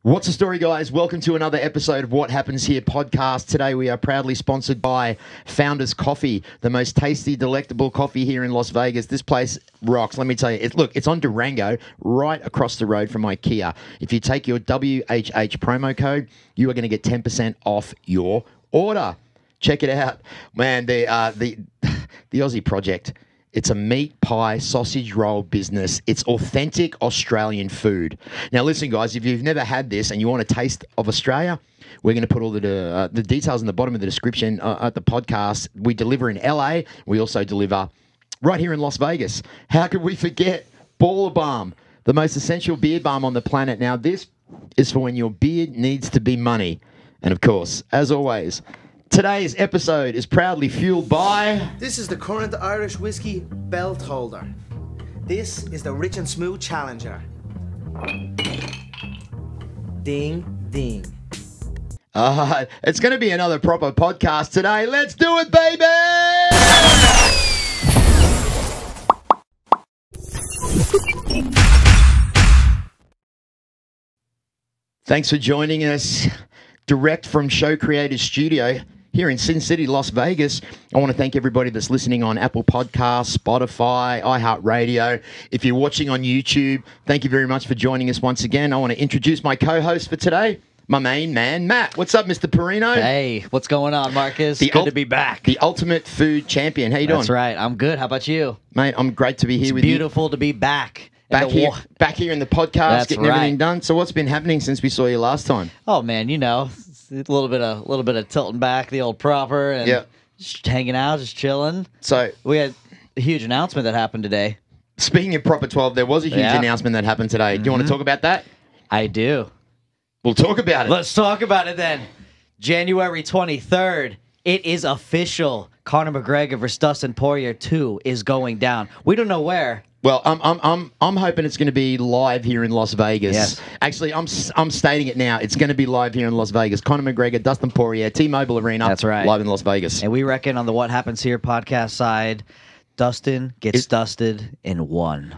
What's the story, guys? Welcome to another episode of What Happens Here podcast. Today we are proudly sponsored by Founders Coffee, the most tasty, delectable coffee here in Las Vegas. This place rocks. Let me tell you, it's on Durango, right across the road from IKEA. If you take your WHH promo code, you are going to get 10% off your order. Check it out. Man, the Aussie Project. It's a meat pie sausage roll business. It's authentic Australian food. Now, listen, guys, if you've never had this and you want a taste of Australia, we're going to put all the details in the bottom of the description at the podcast. We deliver in LA. We also deliver right here in Las Vegas. How could we forget Baller Balm, the most essential beard balm on the planet? Now, this is for when your beard needs to be money. And, of course, as always, today's episode is proudly fueled by... This is the current Irish whiskey belt holder. This is the Rich and Smooth Challenger. Ding, ding. It's going to be another proper podcast today. Let's do it, baby! Thanks for joining us direct from Show Creators Studio here in Sin City, Las Vegas. I want to thank everybody that's listening on Apple Podcasts, Spotify, iHeartRadio. If you're watching on YouTube, thank you very much for joining us once again. I want to introduce my co-host for today, my main man, Matt. What's up, Mr. Perino? Hey, what's going on, Marcus? Good to be back. The ultimate food champion. How you doing? That's right. I'm good. How about you? Mate, I'm great to be here with you. It's beautiful to be back. Back here in the podcast, That's getting everything done. So what's been happening since we saw you last time? Oh, man, you know, a little bit of tilting back the old proper and just hanging out, just chilling. So we had a huge announcement that happened today. Speaking of Proper 12, there was a huge announcement that happened today. Do you want to talk about that? I do. We'll talk about it. Let's talk about it then. January 23rd, it is official. Conor McGregor versus Dustin Poirier 2 is going down. We don't know where. Well, I'm hoping it's going to be live here in Las Vegas. Yes. Actually, I'm stating it now. It's going to be live here in Las Vegas. Conor McGregor, Dustin Poirier, T-Mobile Arena. That's right. Live in Las Vegas. And we reckon on the What Happens Here podcast side, Dustin gets dusted in one.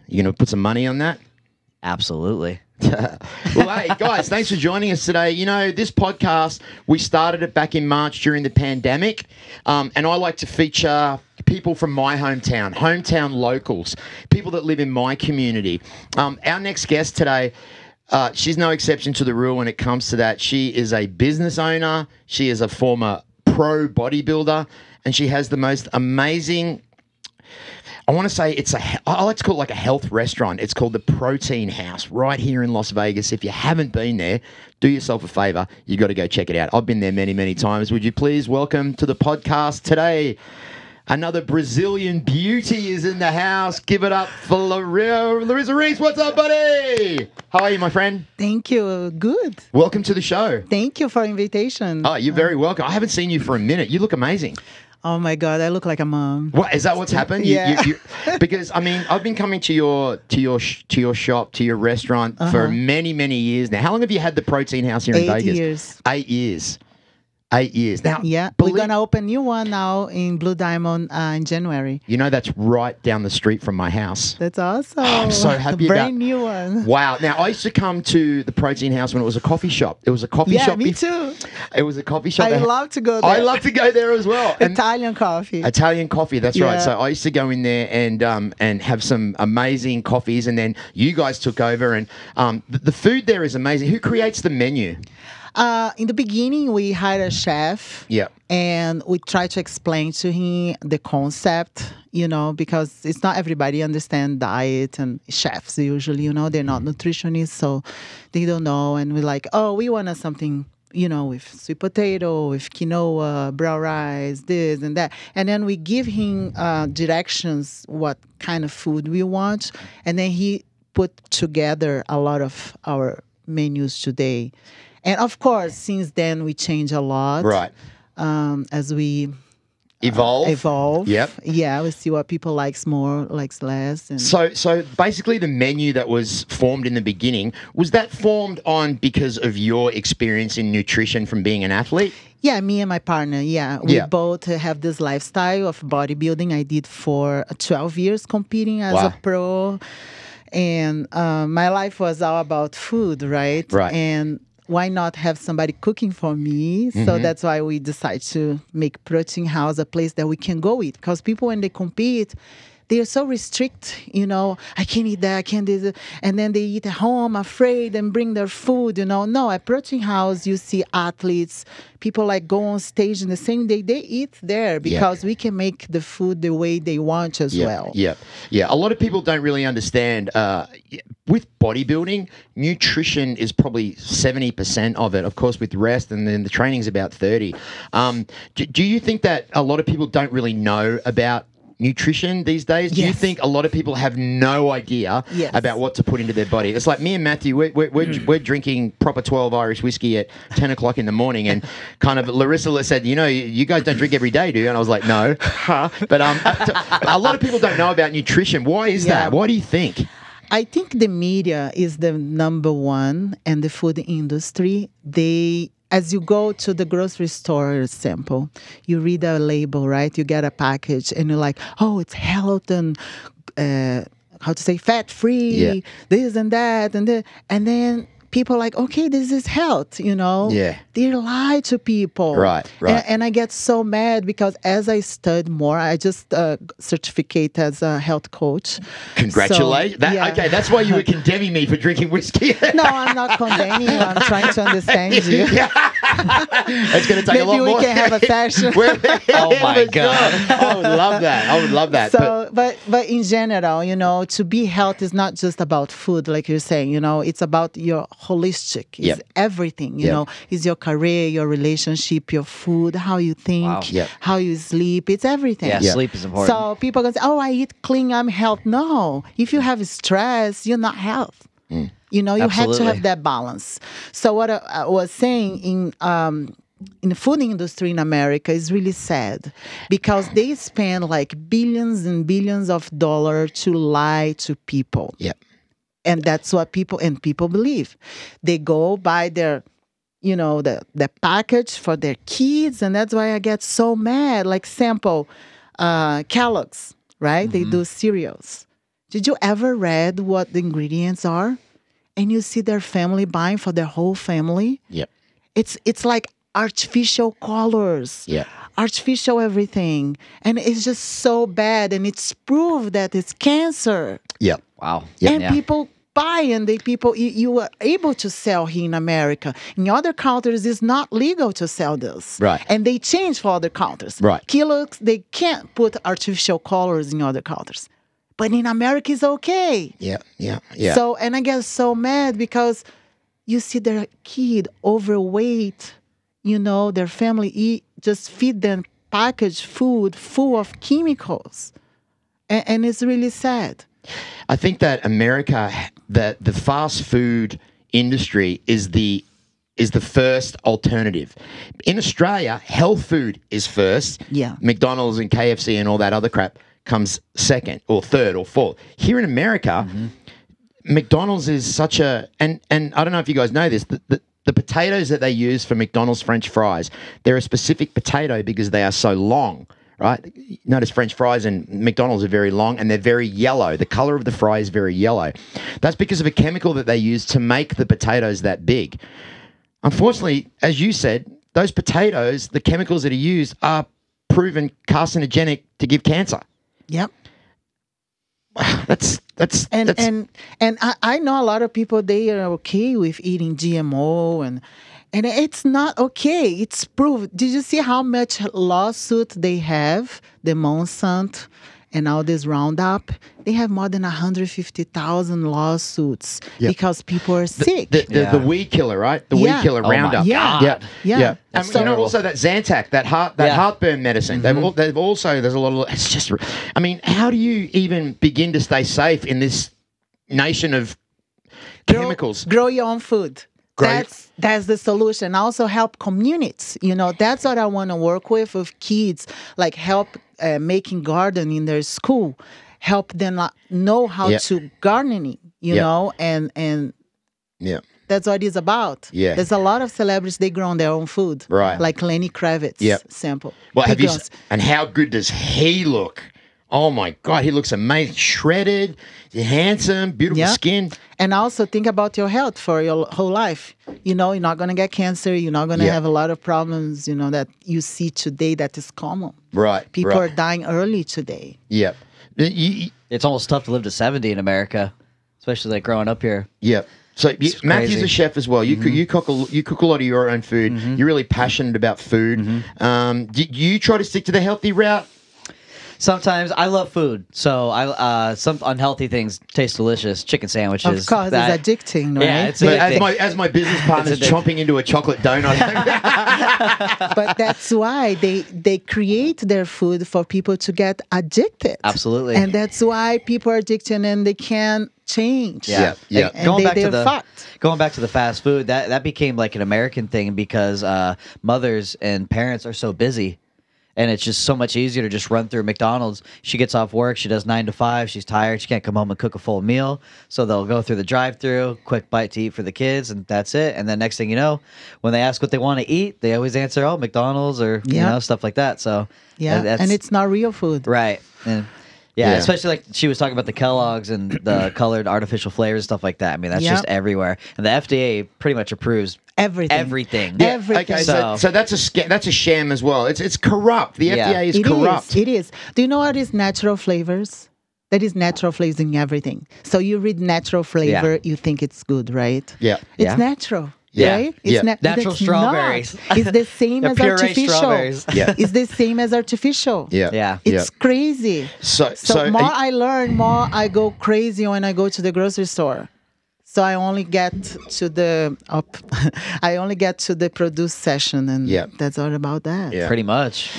You going to put some money on that? Absolutely. Well, hey, guys, thanks for joining us today. You know, this podcast, we started it back in March during the pandemic, and I like to feature people from my hometown locals, people that live in my community. Our next guest today, she's no exception to the rule when it comes to that. She is a business owner. She is a former pro bodybuilder, and she has the most amazing... I want to say I like to call it like a health restaurant. It's called the Protein House right here in Las Vegas. If you haven't been there, do yourself a favor. You got to go check it out. I've been there many, many times. Would you please welcome to the podcast today, another Brazilian beauty is in the house. Give it up for Larissa Reis. What's up, buddy? How are you, my friend? Thank you. Good. Welcome to the show. Thank you for invitation. Oh, you're very welcome. I haven't seen you for a minute. You look amazing. Oh my God, I look like a mom. What is that? What's happened? Yeah. Because I mean, I've been coming to your shop, to your restaurant for many, many years now. How long have you had the Protein House here in Vegas? 8 years. 8 years. 8 years. Now, yeah, we're gonna open new one now in Blue Diamond in January. You know, that's right down the street from my house. That's awesome. I'm so happy. Brand new one. Wow. Now, I used to come to the Protein House when it was a coffee shop. It was a coffee shop. Yeah, me too. It was a coffee shop. I love to go there. I love to go there as well. Italian coffee. Italian coffee, that's right. So I used to go in there and have some amazing coffees, and then you guys took over, and the food there is amazing. Who creates the menu? In the beginning, we hired a chef. Yeah. And we try to explain to him the concept, you know, because it's not everybody understand diet, and chefs usually, you know, they're not nutritionists, so they don't know. And we're like, oh, we want something, you know, with sweet potato, with quinoa, brown rice, this and that. And then we give him directions, what kind of food we want. And then he put together a lot of our menus today. And of course, since then, we change a lot. Right. As we evolve. Yep. Yeah, we see what people likes more, likes less. And so basically the menu that was formed in the beginning, was that formed on because of your experience in nutrition from being an athlete? Yeah, me and my partner, we both have this lifestyle of bodybuilding. I did for 12 years competing as a pro. And my life was all about food, right? Right. And why not have somebody cooking for me? So that's why we decided to make Protein House a place that we can go eat. Because people, when they compete, they are so restrict, I can't eat that, I can't do that. And then they eat at home, afraid, and bring their food, No, at Protein House, you see athletes, people like go on stage in the same day, they eat there because we can make the food the way they want as well. Yeah. A lot of people don't really understand, with bodybuilding, nutrition is probably 70% of it, of course, with rest, and then the training's about 30. Do you think that a lot of people don't really know about nutrition these days? Do you think a lot of people have no idea about what to put into their body? It's like me and Matthew, we're drinking proper 12 Irish whiskey at 10 o'clock in the morning, and kind of Larissa said, you guys don't drink every day, do you? And I was like, no. But a lot of people don't know about nutrition. Why is that? Why do you think? I think the media is the number one, and the food industry, as you go to the grocery store, example, you read a label, right? You get a package, and you're like, oh, it's health and fat-free, this and that, and then people are like, okay, this is health, Yeah. They lie to people. Right. And I get so mad because as I study more, I just certificate as a health coach. Congratulations. So, Okay, that's why you were condemning me for drinking whiskey. No, I'm not condemning you. I'm trying to understand you. It's going to take a lot more. Maybe we can have a session. Oh my God. I would love that. So, but in general, to be healthy is not just about food, like you're saying. It's about your holistic. It's everything. It's your career, your relationship, your food, how you think, how you sleep. It's everything. Yeah, sleep is important. So people can say, "Oh, I eat clean, I'm health." No, if you have stress, you're not health. You have to have that balance. So what I was saying in the food industry in America is really sad because they spend like billions and billions of dollars to lie to people. Yeah. And that's what people believe. They go buy their, the package for their kids, and that's why I get so mad. Like sample, Kellogg's, right? They do cereals. Did you ever read what the ingredients are? And you see their family buying for their whole family. Yep. It's like artificial colors. Yeah. Artificial everything. And it's just so bad. And it's proof that it's cancer. Yeah. Wow. And people buy, and you are able to sell here in America. In other countries, it's not legal to sell this. Right. And they change for other countries. Right. Kellogg's, they can't put artificial colors in other countries. But in America, it's okay. Yeah. So, and I get so mad because you see their kid overweight, their family just feed them packaged food full of chemicals. And it's really sad. I think that America, the fast food industry is the first alternative. In Australia, health food is first. Yeah. McDonald's and KFC and all that other crap comes second or third or fourth. Here in America, McDonald's is such a and I don't know if you guys know this, the potatoes that they use for McDonald's French fries, they're a specific potato because they are so long. Right? Notice French fries and McDonald's are very long and they're very yellow. The color of the fry is very yellow. That's because of a chemical that they use to make the potatoes that big. Unfortunately, as you said, those potatoes, the chemicals that are used are proven carcinogenic to give cancer. Yep. That's and I know a lot of people, they are okay with eating GMO and it's not okay. It's proved. Did you see how much lawsuit they have? The Monsanto and all this Roundup. They have more than 150,000 lawsuits because people are sick. The weed killer, right? The weed killer Roundup. Yeah. And also that Zantac, that heartburn medicine. They've also, there's a lot of, it's just, I mean, how do you even begin to stay safe in this nation of chemicals? Grow your own food. That's the solution. Also help communities. That's what I want to work with kids, like help making garden in their school, help them know how to gardening, and that's what it's about. Yeah. There's a lot of celebrities, they grow their own food. Right. Like Lenny Kravitz sample. Well, and how good does he look Oh my God, he looks amazing. Shredded, handsome, beautiful skin. And also think about your health for your whole life. You know, you're not going to get cancer. You're not going to have a lot of problems, you know, that you see today that is common. Right. People are dying early today. Yeah. It's almost tough to live to 70 in America, especially like growing up here. Yeah. So Matthew's crazy. a chef as well. You cook a lot of your own food. You're really passionate about food. Do you try to stick to the healthy route? Sometimes I love food, so some unhealthy things taste delicious. Chicken sandwiches, Of course, it's addicting, right? Yeah, it's But addicting. as my business partner's chomping into a chocolate donut. But that's why they create their food for people to get addicted. Absolutely. And that's why people are addicted and they can't change. Yeah. And Going back they're to the fucked. going back to the fast food, that became like an American thing because mothers and parents are so busy. And it's just so much easier to just run through McDonald's. She gets off work. She does 9 to 5. She's tired. She can't come home and cook a full meal. So they'll go through the drive-through, quick bite to eat for the kids, and that's it. And then next thing you know, when they ask what they want to eat, they always answer, "Oh, McDonald's," or you know, stuff like that. So And it's not real food. right. And yeah, especially like she was talking about the Kellogg's and the colored artificial flavors and stuff like that. I mean, that's just everywhere. And the FDA pretty much approves Everything. everything. Yeah, Everything. okay, so that's a sham as well. It's corrupt. The FDA is corrupt. It is. Do you know what is natural flavors? That is natural flavors in everything. So you read natural flavor, you think it's good, right? Yeah. It's natural. Yeah. Right? Yeah. It's Natural it's strawberries. not. It's the same as Puree artificial. strawberries. Yeah. It's the same as artificial. Yeah. Yeah. It's crazy. So more I learn, more I go crazy when I go to the grocery store. So I only get to the produce session, and that's all about that. Yeah. Pretty much.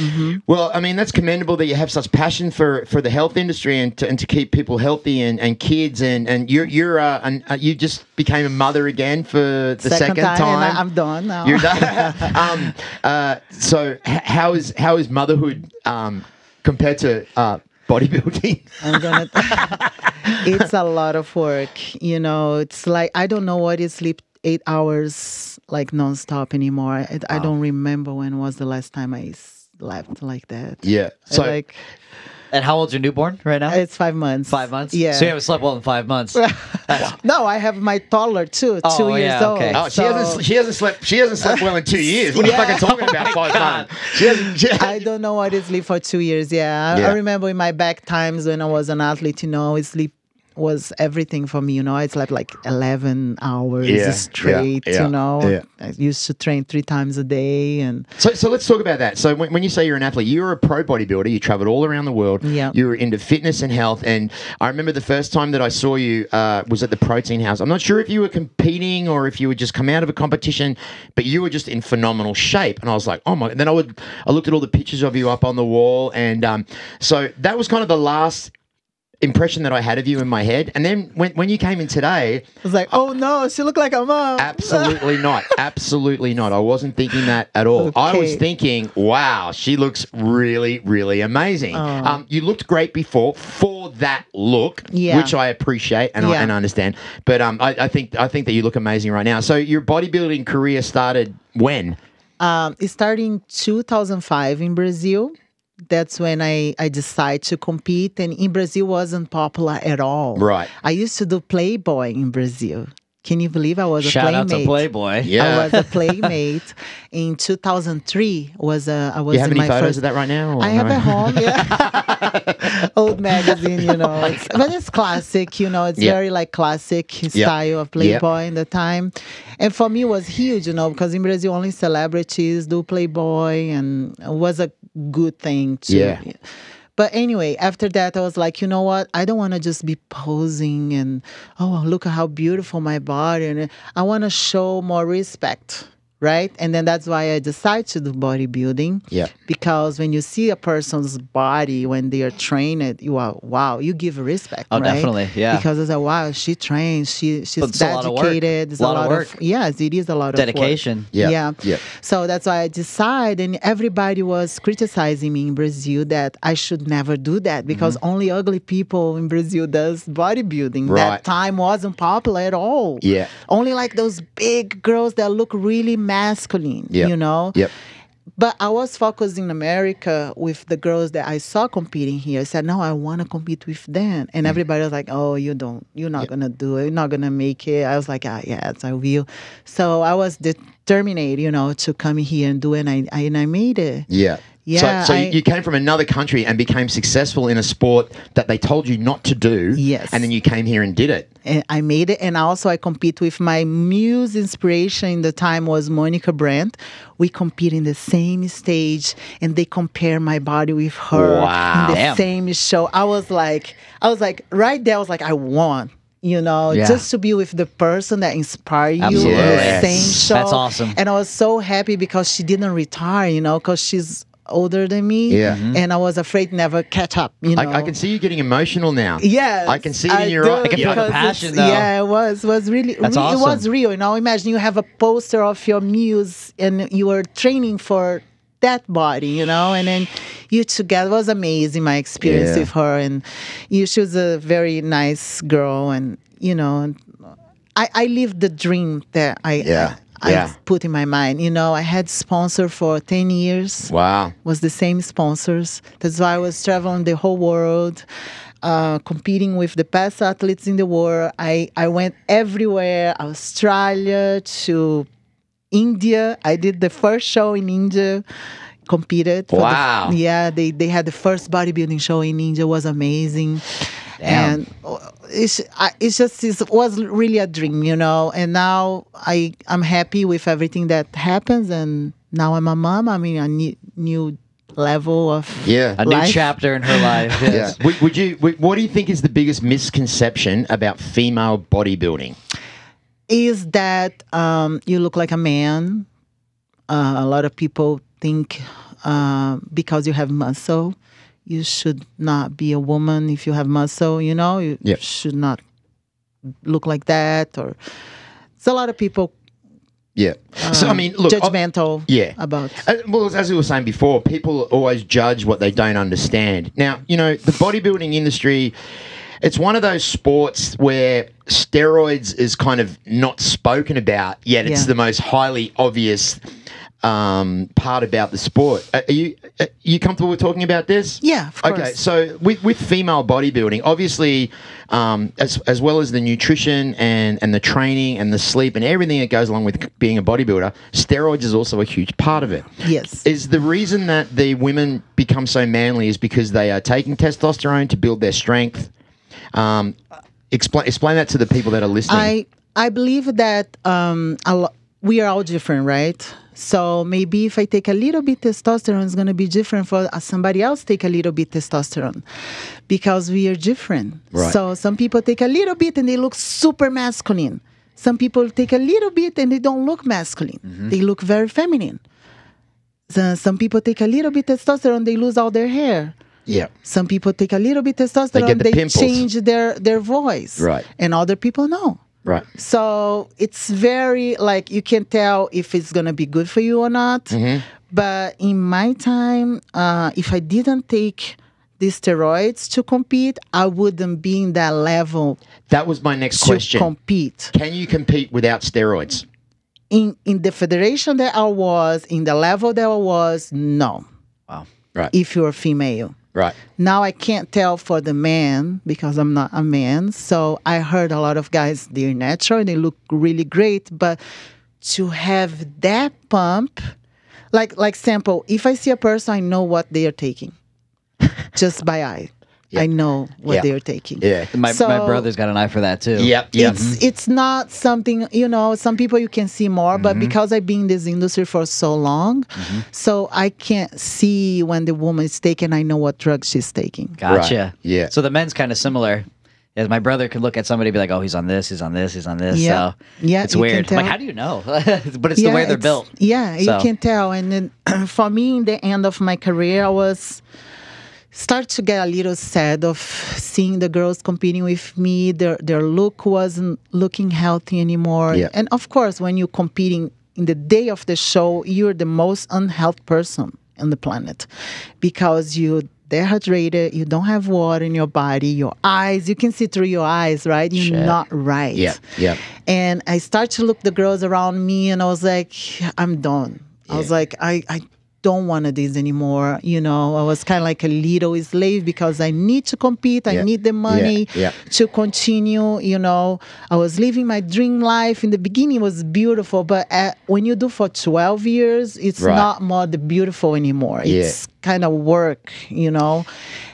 Well, I mean, that's commendable that you have such passion for the health industry and to keep people healthy and kids and you just became a mother again for the second time. And I'm done now. You're done. So how is motherhood compared to bodybuilding? It's a lot of work. You know, it's like I don't know what is sleep 8 hours like nonstop anymore. I don't remember when was the last time I slept like that. Yeah. So And how old's your newborn right now? It's 5 months. 5 months? Yeah. So you haven't slept well in 5 months. No, I have my toddler too, 2 years old. okay. oh, she hasn't slept well in 2 years. What are you fucking talking about? 5 months. I don't know what is sleep for 2 years. I remember in my back times when I was an athlete, you know, sleep was everything for me. You know, I slept like 11 hours straight. You know, I used to train 3 times a day, and so let's talk about that. So when you say you're an athlete, you're a pro bodybuilder. You traveled all around the world. Yeah. You were into fitness and health. And I remember the first time that I saw you was at the Protein House. I'm not sure if you were competing or if you had just come out of a competition, but you were just in phenomenal shape. And I was like, oh my! And then I looked at all the pictures of you up on the wall, and so that was kind of the last impression that I had of you in my head. And then when you came in today, I was like, oh no, she looked like a mom. absolutely not. Absolutely not. I wasn't thinking that at all. Okay. I was thinking, wow, she looks really, really amazing. You looked great before for that look, which I appreciate and I understand. But I think that you look amazing right now. So your bodybuilding career started when? It started in 2005 in Brazil. That's when I decided to compete, and in Brazil wasn't popular at all. Right. I used to do Playboy in Brazil. Can you believe I was a Shout playmate? out to Playboy. Yeah. I was a playmate. In 2003 I was You have in any my photos first. of that right now? I have at home, old magazine, you know. But it's classic, you know. It's very like classic style of Playboy in the time. And for me, it was huge, you know, because in Brazil only celebrities do Playboy, and it was a good thing too. Yeah. But anyway, after that, I was like, you know what? I don't want to just be posing and, oh, look at how beautiful my body. And I want to show more respect, right? And then that's why I decided to do bodybuilding. Yeah. Because when you see a person's body when they are trained, you are, wow, you give respect, Oh, right? definitely, yeah. Because it's like, wow, she trains, she's But it's a lot of work. dedicated. It's A lot of work. yes, it is a lot of Dedication. work. Yeah. Yeah. So that's why I decided, and everybody was criticizing me in Brazil that I should never do that because only ugly people in Brazil does bodybuilding. Right. That time wasn't popular at all. Yeah. Only like those big girls that look really masculine, Yep. you know? Yep. But I was focused in America with the girls that I saw competing here. I said, no, I want to compete with them. And everybody was like, oh, you're not going to do it. You're not going to make it. I was like, yes, I will. So I was determined, to come here and do it. And I made it. Yeah. Yeah. So you came from another country and became successful in a sport that they told you not to do. Yes. And then you came here and did it. And I made it. And also I compete with my muse inspiration in the time was Monica Brandt. We compete in the same stage and they compare my body with her Wow. in the same show. I was like, right there, I was like, I won. Just to be with the person that inspired you Absolutely. in the Yes. same show. That's awesome. And I was so happy because she didn't retire, because she's older than me. Yeah. And I was afraid never catch up, I can see you getting emotional now. Yes, I can see it in your eyes. I can feel the because passion, it's- though. Yeah, it was really, That's it awesome. was real. Imagine you have a poster of your muse and you were training for that body, and then you together. It was amazing, my experience Yeah. with her. And she was a very nice girl. And, I lived the dream that I put in my mind. I had sponsor for 10 years. Wow. Was the same sponsors. That's why I was traveling the whole world, competing with the best athletes in the world. I went everywhere, Australia to India. I did the first show in India, competed. Wow. They had the first bodybuilding show in India. It was amazing. Damn. And it was really a dream, And now I'm happy with everything that happens. And now I'm a mom. I'm in a new level of A new life. chapter in her life. Yes. Yeah. What do you think is the biggest misconception about female bodybuilding? Is that you look like a man. A lot of people think because you have muscle, you should not be a woman if you have muscle, you should not look like that. Or it's a lot of people Yeah. So, look. judgmental about. Well, as we were saying before, people always judge what they don't understand. Now, the bodybuilding industry, it's one of those sports where steroids is kind of not spoken about, yet it's the most highly obvious part about the sport. Are you comfortable with talking about this? Yeah, of course. Okay, so with female bodybuilding, obviously, as well as the nutrition and the training and the sleep and everything that goes along with being a bodybuilder, steroids is also a huge part of it. Yes. Is the reason that the women become so manly is because they are taking testosterone to build their strength? Explain that to the people that are listening. I believe that we are all different, right? So maybe if I take a little bit testosterone, it's going to be different for somebody else take a little bit testosterone because we are different. Right. So some people take a little bit and they look super masculine. Some people take a little bit and they don't look masculine. Mm-hmm. They look very feminine. So some people take a little bit testosterone, they lose all their hair. Yeah. Some people take a little bit testosterone, get the they pimples. change their voice. Right. And other people no. Right. So it's very, you can tell if it's going to be good for you or not. Mm-hmm. But in my time, if I didn't take the steroids to compete, I wouldn't be in that level. That was my next to question. Compete. Can you compete without steroids? In the federation that I was, in the level that I was, no. Wow. Right. If you're a female. Right. Now I can't tell for the man because I'm not a man. So I heard a lot of guys, they're natural, they look really great. But to have that pump, like sample, if I see a person, I know what they are taking. Just by eye. Yep. I know what Yep. they are taking. Yeah. My brother's got an eye for that too. Yep. It's not something, some people you can see more, but because I've been in this industry for so long, so I can't see when the woman is taking, I know what drug she's taking. Gotcha. Right. Yeah. So the men's kind of similar. As my brother could look at somebody and be like, oh, he's on this, he's on this, he's on this. Yeah. So Yeah, it's you can weird. I'm like, tell. how do you know? But it's the way they're built. Yeah, So- you can tell. And then for me, in the end of my career, I start to get a little sad of seeing the girls competing with me. Their look wasn't looking healthy anymore. Yeah. And of course, when you're competing in the day of the show, you're the most unhealthy person on the planet because you're dehydrated, you don't have water in your body, your eyes, you can see through your eyes, right? You're Shit. not right. Yeah. Yeah. And I start to look the girls around me and I was like, I'm done. I was like, I don't want to do this anymore. You know, I was kind of like a little slave because I need to compete. I need the money to continue. You know, I was living my dream life. In the beginning, it was beautiful, but when you do for 12 years, it's not more the beautiful anymore. It's kind of work, you know,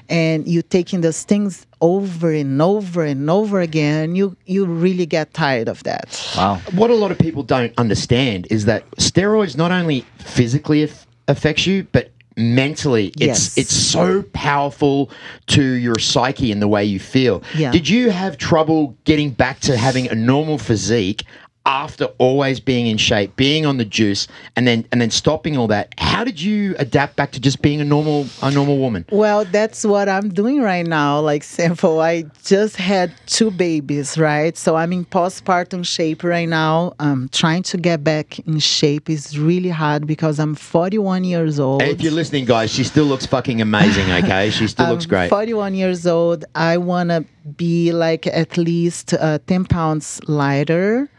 and you taking those things over and over and over again, you really get tired of that. Wow. What a lot of people don't understand is that steroids not only physically affects you, but mentally it's so powerful to your psyche and the way you feel. Did you have trouble getting back to having a normal physique after always being in shape, being on the juice, and then stopping all that? How did you adapt back to just being a normal woman? Well, that's what I'm doing right now. Like, simple, I just had 2 babies, right? So I'm in postpartum shape right now. Trying to get back in shape is really hard because I'm 41 years old. And if you're listening, guys, she still looks fucking amazing, okay? She still looks great. 41 years old. I want to be like at least 10 pounds lighter.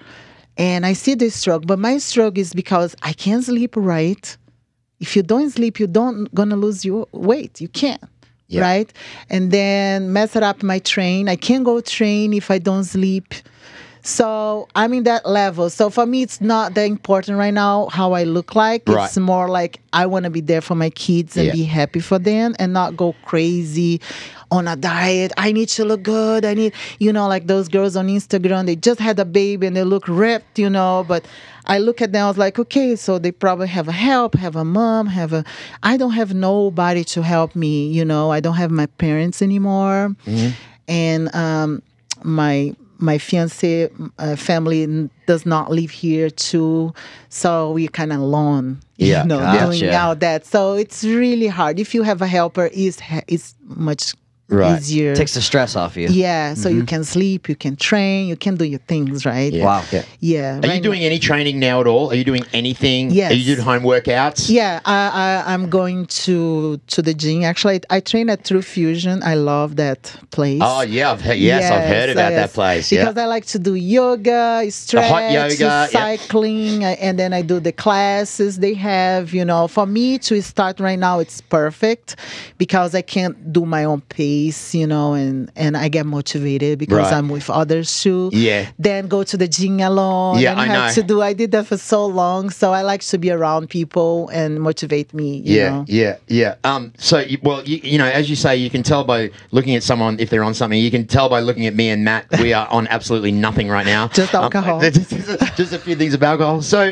And I see this struggle, but my struggle is because I can't sleep right. If you don't sleep, you don't gonna lose your weight. You can't, right? And then mess it up my train. I can't go train if I don't sleep. So I'm in that level. So for me, it's not that important right now how I look like. Right. It's more like I want to be there for my kids and be happy for them and not go crazy on a diet. I need to look good. I need, you know, like those girls on Instagram, they just had a baby and they look ripped, you know, but I look at them, I was like, okay, so they probably have a help, have a mom, I don't have nobody to help me, you know, I don't have my parents anymore. And my fiance family does not live here too, so we're kind of alone, you know, doing all that. So it's really hard. If you have a helper, it's much easier. Takes the stress off you. Yeah, so you can sleep, you can train, you can do your things, right? Wow. Yeah. Are you doing any training now at all? Are you doing anything? Yes. Are you doing home workouts? Yeah, I'm going to the gym. Actually, I train at True Fusion. I love that place. Oh, yeah. I've heard about that place. Because I like to do yoga, stretch, hot yoga, cycling, and then I do the classes they have. You know, for me to start right now, it's perfect because I can't do my own pace. You know, and I get motivated because I'm with others too. Yeah. Then go to the gym alone. Yeah, I know. I did that for so long, so I like to be around people and motivate me. You know? Yeah. So, you know, as you say, you can tell by looking at someone if they're on something. You can tell by looking at me and Matt. We are on absolutely nothing right now. Just alcohol. Just a few things of alcohol. So,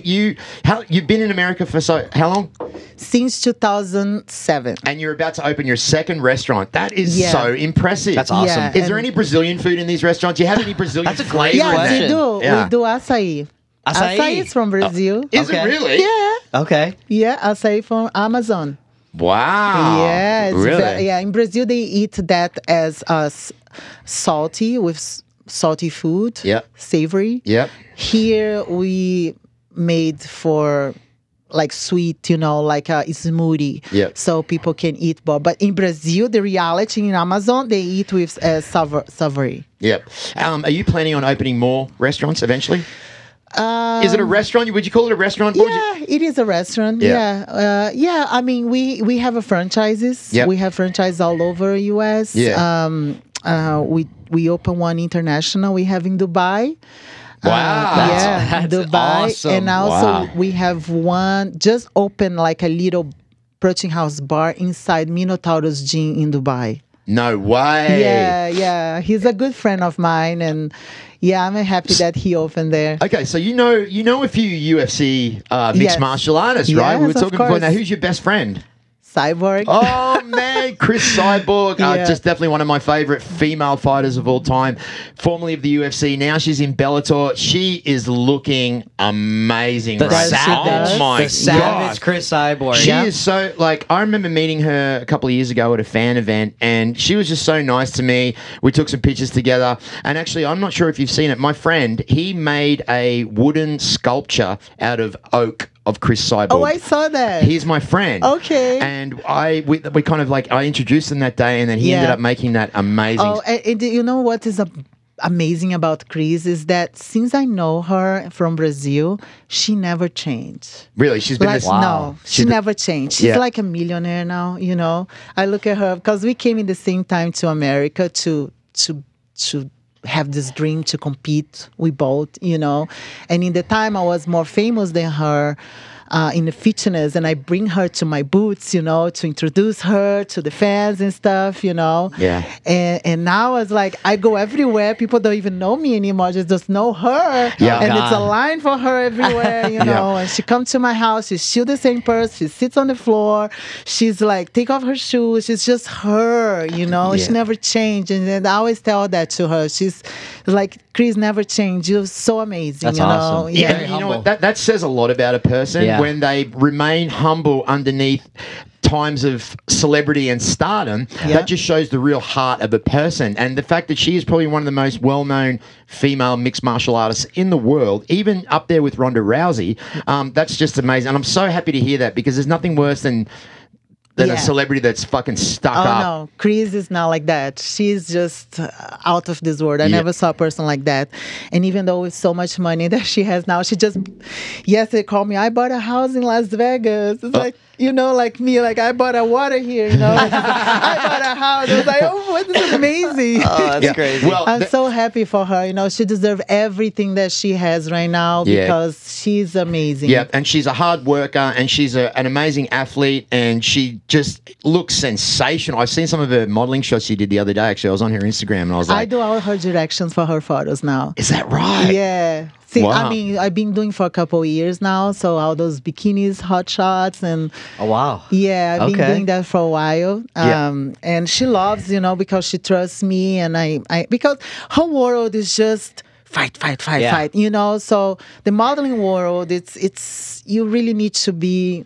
you've been in America for how long? Since 2007. And you're about to open your second restaurant. That is so impressive. That's awesome. Yeah, is there any Brazilian food in these restaurants? Do you have any Brazilian That's a great flavor? question. Yes, we do. Yeah. We do açaí. Açaí is from Brazil. Is it really? Yeah. Okay. Yeah, açaí from Amazon. Wow. Yeah. Really? In Brazil, they eat that as salty, with salty food. Yep. Savory. Yep. Here, we made for like sweet, you know, like a smoothie. Yep. So people can eat more. But in Brazil, the reality in Amazon, they eat with savory. Yep. Are you planning on opening more restaurants eventually? Is it a restaurant? Would you call it a restaurant? Yeah, it is a restaurant. Yeah. Yeah. I mean, we have a franchises. Yep. We have franchises all over US. Yeah. We open one international. We have in Dubai. Wow. That's Dubai. awesome. And also we have one just open like a little protein house bar inside Minotaurus gym in Dubai. No way. Yeah. He's a good friend of mine, and I'm happy that he opened there. Okay, so you know a few UFC mixed Yes. martial artists, right? Yes, We were of talking before. course. Now, who's your best friend? Cyborg. Oh man, Chris Cyborg, just definitely one of my favorite female fighters of all time. Formerly of the UFC, now she's in Bellator. She is looking amazing. The right? savage, Oh my the savage God. Chris Cyborg. She is so, like, I remember meeting her a couple of years ago at a fan event, and she was just so nice to me. We took some pictures together, and actually, I'm not sure if you've seen it. My friend, he made a wooden sculpture out of oak of Chris Cyborg. Oh, I saw that. He's my friend. Okay. And we kind of like, I introduced him that day, and then he ended up making that amazing. Oh, and do you know what is amazing about Chris is that since I know her from Brazil, she never changed. Really, she's been Like, this. no, she never changed. She's Yeah. like a millionaire now, you know. I look at her because we came in the same time to America to have this dream to compete. We both, you know. And in the time I was more famous than her. In the fitness, and I bring her to my booths, you know, to introduce her to the fans and stuff, you know. Yeah. And now it's like I go everywhere. People don't even know me anymore; just know her. Yeah. And it's a God. line for her everywhere, you know. And she comes to my house. She's still the same person. She sits on the floor. She's like, take off her shoes. She's just her, you know. Yeah. She never changed. And I always tell that to her. She's like, Chris never changed. You're so amazing, That's you know. awesome. Yeah, Very and you know humble. what? That says a lot about a person Yeah. when they remain humble underneath times of celebrity and stardom. Yeah. That just shows the real heart of a person. And the fact that she is probably one of the most well-known female mixed martial artists in the world, even up there with Ronda Rousey, that's just amazing. And I'm so happy to hear that because there's nothing worse than Yeah. a celebrity that's fucking stuck Oh up. no, Chris is not like that. She's just out of this world. I Yeah. never saw a person like that. And even though with so much money that she has now, she just yesterday called me. I bought a house in Las Vegas. It's like, you know, like me, like I bought a water here. You know, I bought a house. I was like, oh, this is amazing. Oh, that's Yeah. crazy. Well, I'm so happy for her. You know, she deserves everything that she has right now Yeah. because she's amazing. Yeah, and she's a hard worker, and she's an amazing athlete, and she just looks sensational. I've seen some of her modeling shots she did the other day. Actually, I was on her Instagram, and I was I like, do all her directions for her photos now. "Is that right?" Yeah. See, Wow. I mean, I've been doing for a couple of years now, so all those bikinis, hot shots, and Oh, wow. yeah, I've been Okay. doing that for a while. Yeah. And she loves, you know, because she trusts me, and I because her world is just fight, Yeah. fight, you know. So the modeling world, it's you really need to be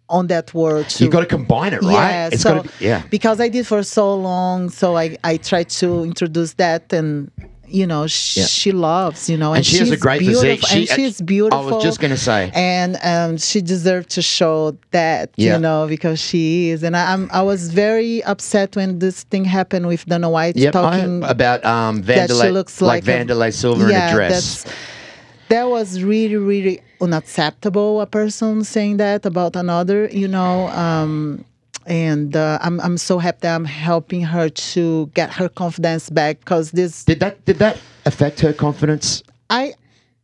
on that world too. You got to combine it, right? Yeah, It's so gotta be- yeah. because I did for so long, so I try to introduce that, and you know she loves, you know, And she has a she's great beautiful, physique. and she's beautiful. I was just gonna say. and she deserved to show that, Yeah. you know, because she is. And I was very upset when this thing happened with Dana White Yep, talking about that she looks like a- Vanderlei Silva in a dress. that was really, really unacceptable. A person saying that about another, you know. And I'm so happy that I'm helping her to get her confidence back, because this Did that affect her confidence?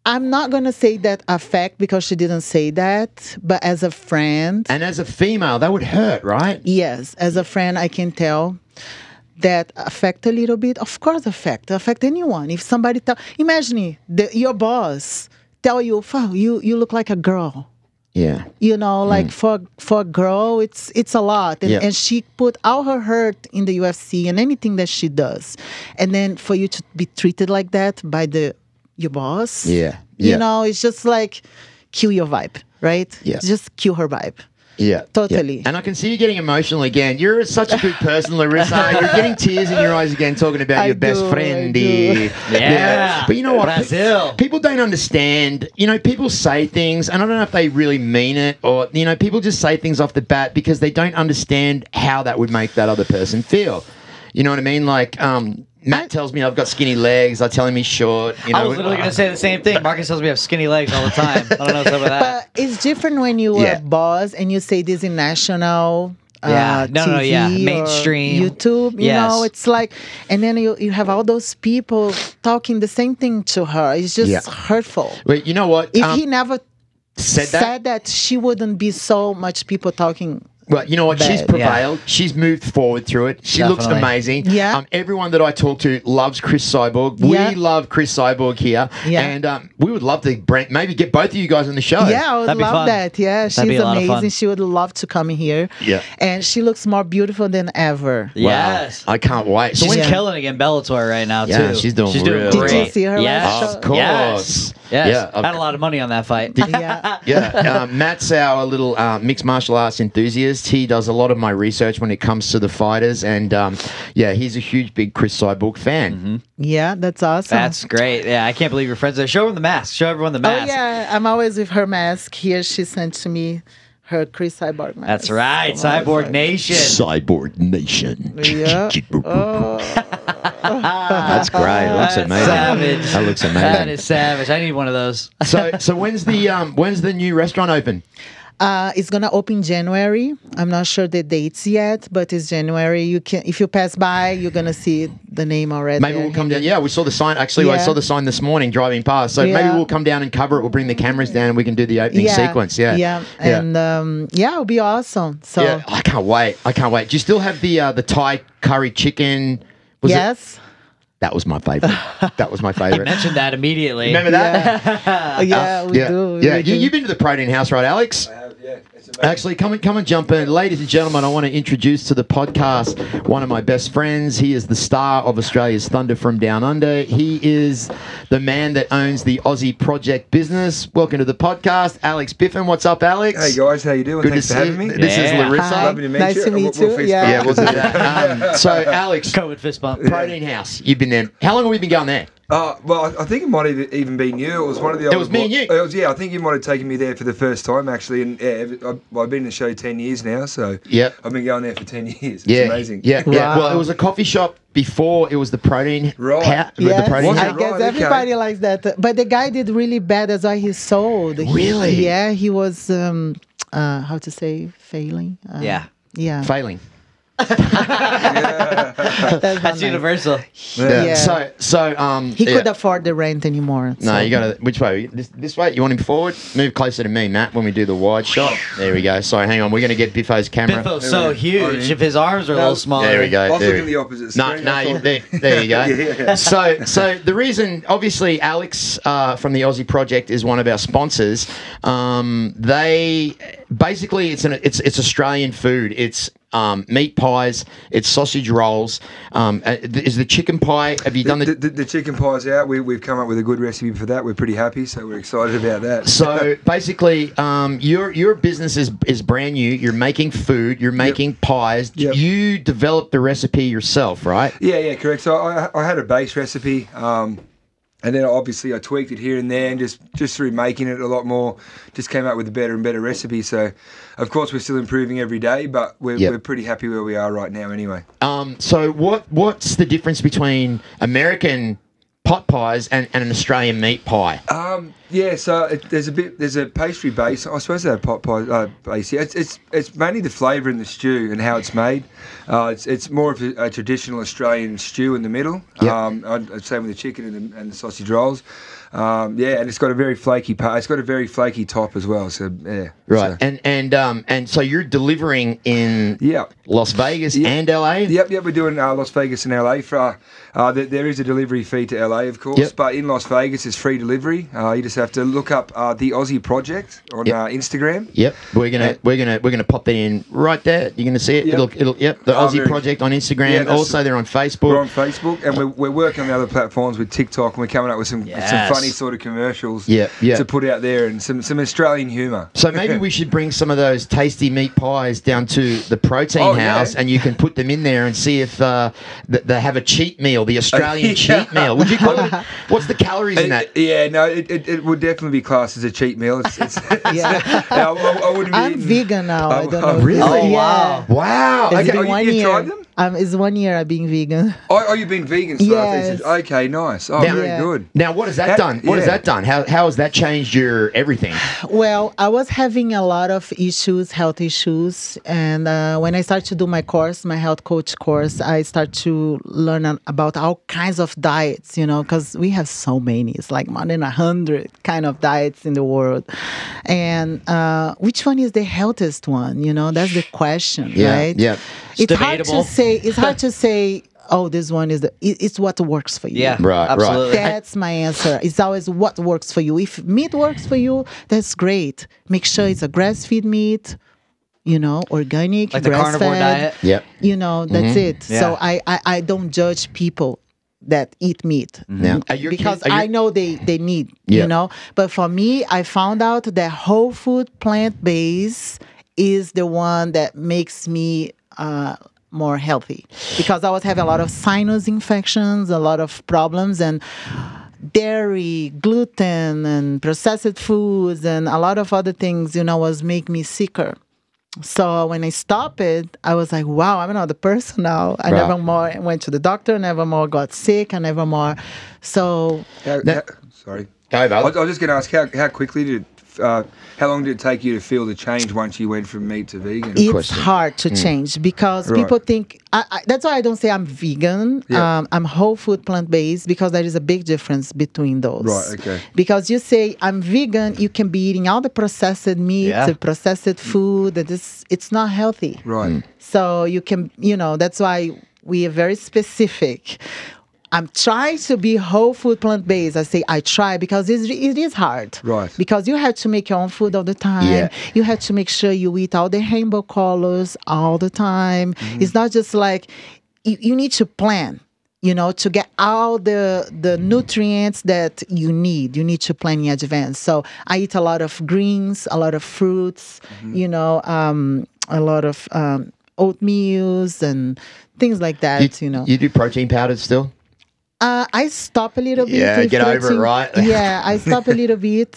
I'm not gonna say that affect, because she didn't say that, but as a friend, And as a female, that would hurt, right? yes, as a friend, I can tell that affect a little bit. Of course, affect anyone. If somebody imagine your boss tell you, "Fuck, you look like a girl." Yeah. You know, like for a girl, it's a lot, and, Yeah. and she put all her hurt in the UFC and anything that she does, and then for you to be treated like that by your boss, Yeah. you Yeah. know, it's just like kill your vibe, right? Yeah. Just kill her vibe. Yeah. Totally. Yeah. And I can see you getting emotional again. You're such a good person, Larissa. You're getting tears in your eyes again talking about I your best do, friend. I do. Yeah. But you know what? Brazil. People don't understand. You know, people say things, and I don't know if they really mean it, or, you know, people just say things off the bat because they don't understand how that would make that other person feel. You know what I mean? Like, Matt tells me I've got skinny legs. I tell him he's short. You know, I was literally going to say the same thing. Marcus tells me I have skinny legs all the time. I don't know what's up with that. But it's different when you Yeah. are a boss and you say this in national Yeah. No, TV yeah. or Mainstream. YouTube, you Yes. know, it's like, and then you have all those people talking the same thing to her. It's just Yeah. hurtful. Wait, you know what? If he never said that. she wouldn't be so much people talking. Well, you know what? She's Bad. prevailed. She's moved forward through it. She looks Definitely. amazing. Yeah. Everyone that I talk to loves Chris Cyborg. Yeah. We love Chris Cyborg here. Yeah. And we would love to maybe get both of you guys on the show. Yeah, I would That'd be love fun. that. Yeah, That'd she's be a lot of fun. amazing. She would love to come here. Yeah. And she looks more beautiful than ever. Wow. Yes. I can't wait. She's Yeah. killing it in Bellator right now, Yeah, too. she's doing real great. Did you see her yes. last show? Of course. Yes. Yes. Yeah, Had a lot of money on that fight. Yeah. Yeah, Matt's our little mixed martial arts enthusiast. He does a lot of my research when it comes to the fighters, and yeah, he's a huge, big Chris Cyborg fan. Yeah, that's awesome. That's great. Yeah, I can't believe your friends there. Show them the mask. Show everyone the Oh mask. yeah, I'm always with her mask. Here she sent to me her Chris Cyborg mask. That's right. I'm always Cyborg like- Nation. Cyborg Nation. Yeah. Oh. That's great. It looks amazing. Savage. That looks amazing. That is savage. I need one of those. So when's the new restaurant open? It's gonna open January. I'm not sure the dates yet, but it's January. You can, if you pass by, you're gonna see the name already. Maybe we'll come down. Yeah, we saw the sign. Actually, I Yeah. saw the sign this morning driving past. So maybe we'll come down and cover it. We'll bring the cameras down and we can do the opening sequence. Yeah. And it'll be awesome. So Yeah, I can't wait. I can't wait. Do you still have the Thai curry chicken? Was it- yes. That was my favorite. That was my favorite. Mentioned that immediately. Remember that? We do. Yeah, we do. you've been to the Protein House, right, Alex? Yeah, it's amazing. Actually, come and jump in. Ladies and gentlemen, I want to introduce to the podcast one of my best friends. He is the star of Australia's Thunder from Down Under. He is the man that owns the Aussie Project business. Welcome to the podcast, Alex Biffin. What's up, Alex? Hey guys, how you doing? Good Thanks to for see having you. me. This is Yeah. Larissa. Hi. Lovely to meet Nice you. to meet We'll you. fist Yeah. bump. Yeah, we'll do that. So, Alex, COVID fist bump. Protein House, you've been there. How long have we been going there? Well, I think it might have even been you. It was one of the. It was me and you. It was, yeah, I think you might have taken me there for the first time actually, and I've been in the show 10 years now, so Yep. I've been going there for 10 years. It's Yeah, amazing. Yeah, yeah. Wow. Well, it was a coffee shop before it was the protein. Right. Yes, The protein Was it I house. guess right? Okay. everybody likes that. But the guy did really bad. That's why he sold. Really? Yeah, he was, how to say, failing. Yeah. Yeah. Failing. That's That's nice. universal. Yeah. So He yeah. could afford the rent anymore. No, so. you got to. Which way? This way? You want him forward? Move closer to me, Matt, when we do the wide shot. There we go. Sorry, hang on. We're going to get Biffo's camera. Biffo's so huge. If his arms are a little smaller. There we go. I was there looking we- the opposite No, screen. no, I thought- there you go. Yeah. So the reason, obviously, Alex from the Aussie Project is one of our sponsors. They basically it's Australian food. It's meat pies. It's sausage rolls. Is the chicken pie? Have you done the? The chicken pie's out. We've come up with a good recipe for that. We're pretty happy, so we're excited about that. So basically, your business is brand new. You're making food. You're making pies. Yep. You developed the recipe yourself, right? Yeah, correct. So I had a base recipe, and then obviously I tweaked it here and there, and just through making it a lot more, just came up with a better and better recipe. So, of course, we're still improving every day, but we're pretty happy where we are right now, anyway. So what's the difference between American pot pies and an Australian meat pie? Yeah, so there's a pastry base. I suppose they have pot pie base. Yeah, it's mainly the flavour in the stew and how it's made. It's more of a traditional Australian stew in the middle. Yep. Same with the chicken and the sausage rolls. And it's got a very flaky it's got a very flaky top as well. So yeah, Right. So. And so you're delivering in Las Vegas and LA? Yep, we're doing Las Vegas and LA. There is a delivery fee to LA, of course, but in Las Vegas it's free delivery. You just have to look up the Aussie Project on Instagram. Yep, we're gonna pop that in right there. You're gonna see it. Yep. It'll the Aussie Project on Instagram. Yeah, also, they're on Facebook. We're on Facebook, and we're working on the other platforms with TikTok, and we're coming up with some funny sort of commercials to put out there, and some Australian humour. So maybe we should bring some of those tasty meat pies down to the Protein House, and you can put them in there and see if they have a cheat meal, the Australian cheat meal. Would you call it? What's the calories in that? Yeah, no, it would definitely be classed as a cheat meal. I wouldn't be I'm eating- vegan now. I don't know. Really? Oh, Yeah. wow. Wow. It's Okay. been one you've year. tried them? It's 1 year I've been vegan. Oh, you've been vegan? So Yes. Okay, nice. Oh, Now- very Yeah. good. Now, what has that done? What has that done? How has that changed your everything? Well, I was having a lot of issues, health issues. And when I started to do my course, my health coach course, I started to learn about all kinds of diets, because we have so many. It's like more than 100 kind of diets in the world. And which one is the healthiest one? That's the question, right? Yeah. It's hard debatable. to say. It's hard to say, oh, this one is it's what works for you. Yeah, Right, absolutely. That's my answer. It's always what works for you. If meat works for you, that's great. Make sure it's a grass-fed meat, organic, Like the carnivore grass-fed. diet. Yep. That's it. Yeah. So I don't judge people that eat meat Now, are your because kids- are I your- know they need, Yeah. But for me, I found out that whole food, plant-based, is the one that makes me more healthy, because I was having a lot of sinus infections, a lot of problems, and dairy, gluten, and processed foods, and a lot of other things, was make me sicker. So when I stopped it, I was like, wow, I'm another person now. I Right. never more went to the doctor, never more got sick, I never more. So Sorry. Go, I brother. was just going to ask, how quickly did how long did it take you to feel the change once you went from meat to vegan? it's question. hard to change because Right. people think, that's why I don't say I'm vegan. Yeah. I'm whole food plant-based because there is a big difference between those. Right, okay. Because you say I'm vegan, you can be eating all the processed meat, Yeah. the processed food, that it's not healthy. Right. So you can, that's why we are very specific. I'm trying to be whole food plant-based. I say I try because it is hard. Right. Because you have to make your own food all the time. Yeah. You have to make sure you eat all the rainbow colors all the time. It's not just like, you need to plan, to get all the nutrients that you need. You need to plan in advance. So I eat a lot of greens, a lot of fruits, a lot of oatmeals and things like that, You do protein powders still? I stop a little bit. Yeah, with get over it, protein. right? Yeah, I stop a little bit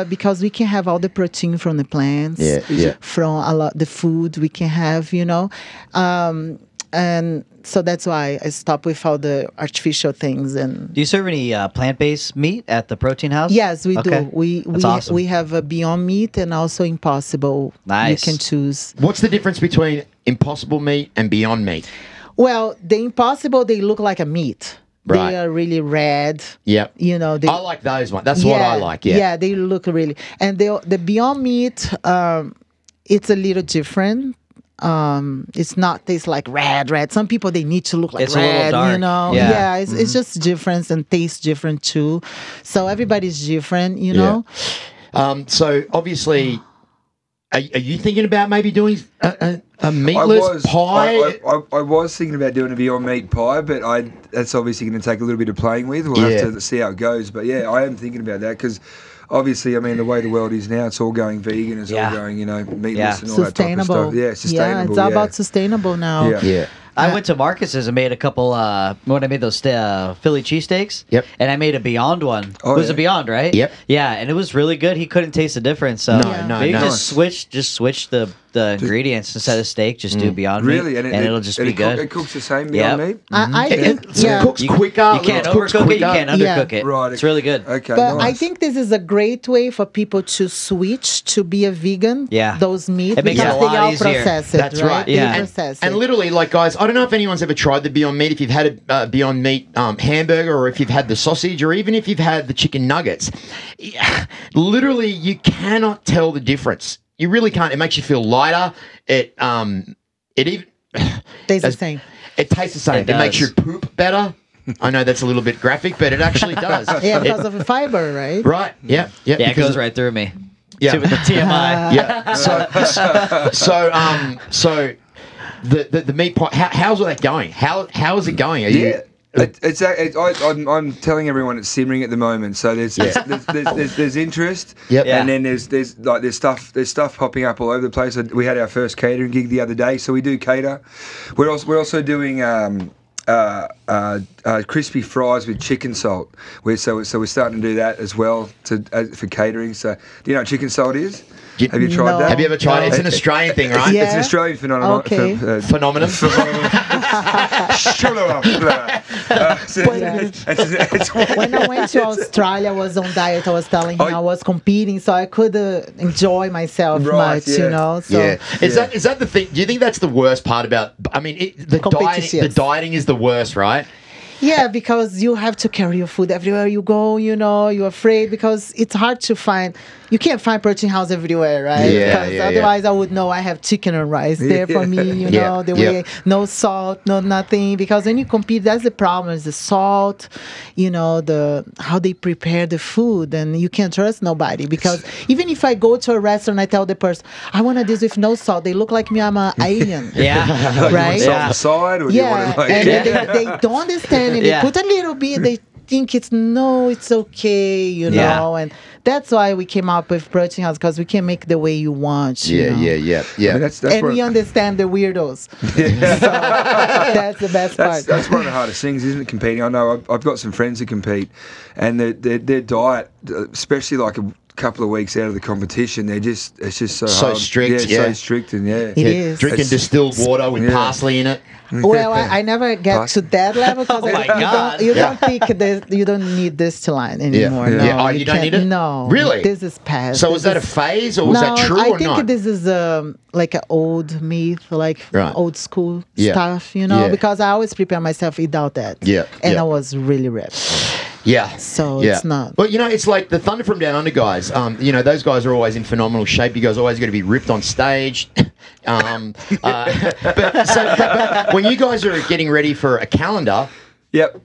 because we can have all the protein from the plants, Yeah. from a lot the food we can have, and so that's why I stop with all the artificial things. And Do you serve any plant-based meat at the protein house? yes, we Okay. do. We That's awesome. we have a Beyond Meat and also Impossible. Nice. You can choose. What's the difference between Impossible Meat and Beyond Meat? Well, the Impossible, they look like a meat. Right. They are really red. Yep. They, I like those ones. That's what I like. Yeah. Yeah, they look really. And the Beyond Meat, it's a little different. It's not taste like red. Some people, they need to look like It's a little red, dark. Yeah. Yeah, it's just different and tastes different too. So everybody's different, know. So obviously, are you thinking about maybe doing a meatless pie? I was thinking about doing a Beyond Meat pie, but that's obviously going to take a little bit of playing with. We'll Yeah. have to see how it goes. But yeah, I am thinking about that because obviously, I mean, the way the world is now, it's all going vegan, it's Yeah. all going, meatless Yeah. and all that type of Sustainable. stuff. Yeah, sustainable. Yeah, it's all about sustainable now. Yeah. Yeah. I went to Marcus's and made a couple, when I made those Philly cheesesteaks. Yep. And I made a Beyond one. Oh, it was yeah. a Beyond, right? Yep. Yeah, and it was really good. He couldn't taste the difference. So No, maybe no. just switch the ingredients instead of steak. Just do Beyond Meat. Really? And it'll just be good. It cooks the same Beyond Yep. Meat? I think, So it cooks quicker. You can't it cooks overcook it. You quicker. can't undercook it. Right. It's really good. Okay, But nice. I think this is a great way for people to switch to be a vegan. Yeah. Those meat It makes it because a they lot all easier. process it. That's right. They Yeah. process And it. literally, like, guys, I don't know if anyone's ever tried the Beyond Meat. If you've had a Beyond Meat hamburger, or if you've had the sausage, or even if you've had the chicken nuggets, literally, you cannot tell the difference. You really can't. It makes you feel lighter. It even Tastes the same. It tastes the same. It It makes does. your poop better. I know that's a little bit graphic, but it actually does. Yeah, because of the fiber, right? Right. Yeah. Yeah. Yeah, it because goes right through me. Yeah. With the TMI. Yeah. So the meat pie. How's all that going? How is it going? Are you? Yeah. I'm telling everyone it's simmering at the moment. So there's interest, Yep. and then there's stuff popping up all over the place. We had our first catering gig the other day, so we do cater. We're also doing crispy fries with chicken salt. We're starting to do that as well for catering. So do you know what chicken salt is? Have you tried No. that? Have you ever tried it? It's an Australian thing, right? Yeah. It's an Australian phenomenon. Okay. Phenomenon. Shut up. When I went to Australia, I was on diet. I was telling him I was competing, so I could enjoy myself Right, much, yeah. So Yeah. Is that the thing? Do you think that's the worst part about? I mean, the Competitions. dieting is the worst, right? yeah, because you have to carry your food everywhere you go. You're afraid because it's hard to find. You can't find protein house everywhere, right? Yeah, Because yeah, otherwise I would know I have chicken and rice there for me. Yeah, The yeah. way no salt, no nothing. Because when you compete, that's the problem. Is the salt. The how they prepare the food, and you can't trust nobody. Because even if I go to a restaurant, I tell the person I want this with no salt. They look like me. I'm an alien. Yeah. Right? Salt on the side, or do you want Yeah, it like? and they don't understand it. Yeah. They put a little bit. They think it's okay, Yeah. and that's why we came up with protein house because we can make the way you want. you know. yeah. I mean, that's And what- we understand the weirdos. So that's the best part. That's one of the hardest things, isn't it? Competing. I know I've got some friends who compete, and their diet, especially like couple of weeks out of the competition, it's just so So hard. strict, so strict, and It is. Drinking distilled water with parsley in it. Well, I never get to that level because Oh my God. you don't think that you don't need this line anymore. Yeah. No, Yeah. Oh, you don't can't- need it? No. Really? This is past. So was This that a is- phase or was no, that true I or think not? this is like an old myth, like Right. old school Yeah. stuff, you know, Yeah. because I always prepare myself without that. Yeah. And Yeah. I was really ripped. Yeah. So it's not. Well, it's like the Thunder from Down Under guys. Those guys are always in phenomenal shape. You guys always got to be ripped on stage. But when you guys are getting ready for a calendar, Yep.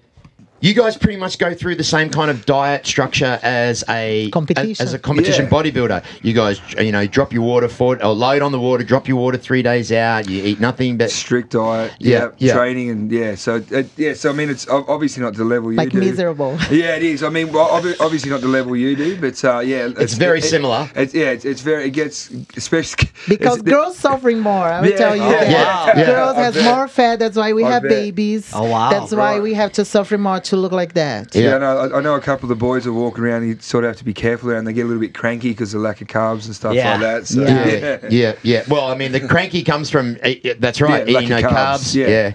you guys pretty much go through the same kind of diet structure as a Competition. competition Yeah. bodybuilder. You guys, drop your water or load on the water, drop your water 3 days out. You eat nothing but Strict diet, Yeah, yeah. training, and so I mean, it's obviously not the level you Like do. miserable. Yeah, it is. I mean, obviously not the level you do, but it's very similar. It's very. It gets especially Because girls suffering more, I will Yeah. tell you Oh, that. yeah. Yeah. Girls I has bet. more fat. That's why we I have bet. babies. Oh, wow. That's why Right. we have to suffer more to look like that. Yeah. Yeah, I know a couple of the boys are walking around. You sort of have to be careful around. They get a little bit cranky because of lack of carbs and stuff Yeah. like that. So, Yeah. Yeah. Well, I mean, the cranky comes from that's right, Yeah, eating no lack of carbs. carbs. Yeah.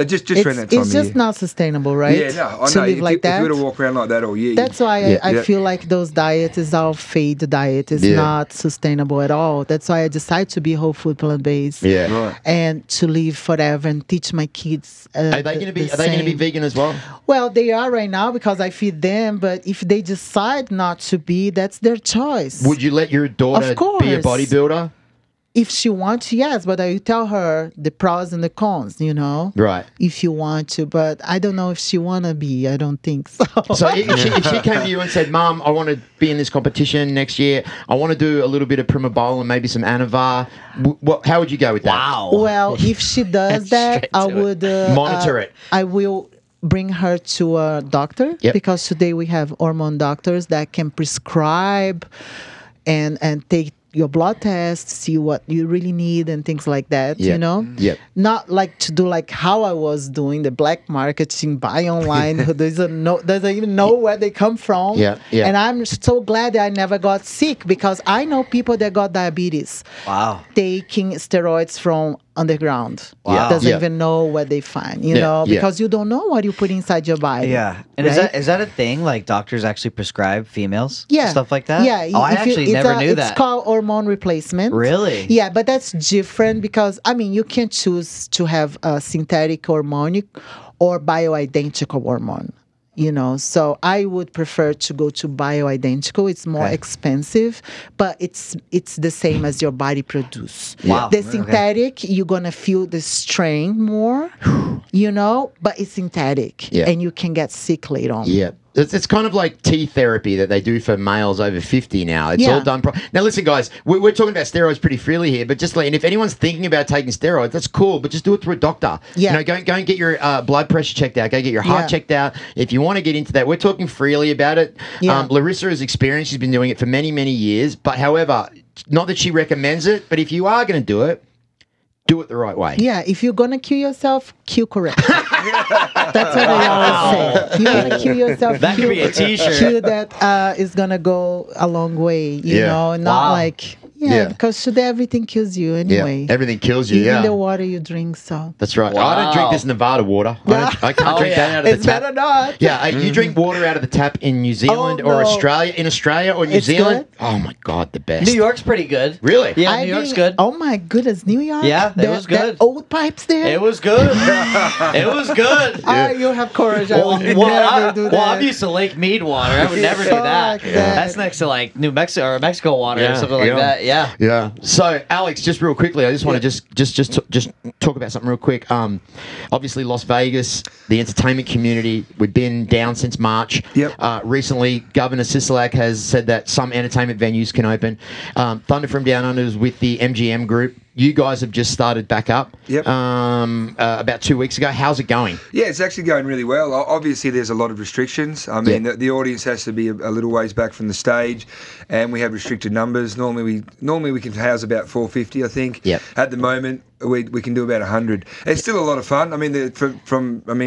Just around that time It's of just year. not sustainable, right? Yeah, no, I to know. live If like you were that. to walk around like that all year, That's why I Yeah. feel like those diets is all fade diet. It's Yeah. not sustainable at all. That's why I decided to be whole food plant based. Yeah. Right. And to live forever and teach my kids. Are they going to be? Are they going to be vegan as well? Well, they are right now because I feed them. But if they decide not to be, that's their choice. Would you let your daughter Of course. be a bodybuilder? If she wants, yes. But I tell her the pros and the cons. Right. If you want to, but I don't know if she wanna be. I don't think so. So if she came to you and said, "Mum, I want to be in this competition next year. I want to do a little bit of Prima Bowl and maybe some Anavar," how would you go with that? Wow. Well, if she does that, Straight I to it. would Monitor it. I will bring her to a doctor Yep. because today we have hormone doctors that can prescribe and take your blood test, see what you really need and things like that, Yep. Yep. Not like to do like how I was doing the black marketing, buy online, who doesn't even know where they come from. Yeah, yeah. And I'm so glad that I never got sick because I know people that got diabetes Wow. taking steroids from underground. Wow. Doesn't Yeah. even know what they find, Yeah, yeah. because you don't know what you put inside your body. Yeah. And right? is that a thing? Like doctors actually prescribe females? Yeah. Stuff like that? Yeah. Oh, I if you- actually it's never a- knew It's that. called hormone replacement. Really? Yeah, but that's different because, you can choose to have a synthetic hormone or bioidentical hormone. So I would prefer to go to bioidentical. It's more Okay. expensive, but it's the same as your body produce. Wow. The Okay. synthetic, you're gonna feel the strain more, but it's synthetic, Yeah. and you can get sick later on. Yeah. It's kind of like T therapy that they do for males over 50 now. It's Yeah. all done. Now, listen, guys, we're talking about steroids pretty freely here, but and if anyone's thinking about taking steroids, that's cool, but just do it through a doctor. Yeah. Go and get your blood pressure checked out. Go get your heart Yeah. checked out. If you want to get into that, we're talking freely about it. Yeah. Larissa is experienced. She's been doing it for many, many years. But however, not that she recommends it, but if you are going to do it the right way. Yeah, if you're gonna kill yourself, kill correct. That's what I always say. You wanna kill yourself, That could kill, be a t-shirt. kill that is gonna go a long way. You Yeah. know, not Wow. like Yeah. because today everything kills you anyway. Yeah. Everything kills you. Even Yeah. the water you drink. So That's right. I don't drink Wow. this Nevada water. I can't Oh, drink yeah. that out of it's the tap. better not. Yeah, you drink water out of the tap in New Zealand Oh, or no. Australia? In Australia or New It's Zealand? good? Oh my God, the best. New York's pretty good. Really? Yeah, I New York's think- good. Oh my goodness, New York. Yeah, it was good. That old pipes there. It was good. It was good. You have courage. I would never do that. Well, I'm used to Lake Mead water. I would never do that. Fuck that. That's next to like New Mexico or Mexico water Yeah, or something like yeah. that. Yeah. Yeah. So, Alex, just real quickly, I just want to just talk about something real quick. Obviously, Las Vegas, the entertainment community, we've been down since March. Yep. Recently, Governor Sisolak has said that some entertainment venues can open. Thunder from Down Under is with the MGM group. You guys have just started back up. Yep. About 2 weeks ago. How's it going? Yeah, it's actually going really well. Obviously, there's a lot of restrictions. I mean, Yeah. the audience has to be a little ways back from the stage, and we have restricted numbers. Normally we can house about 450, I think. Yep. At the moment, we can do about 100. It's still a lot of fun. I mean,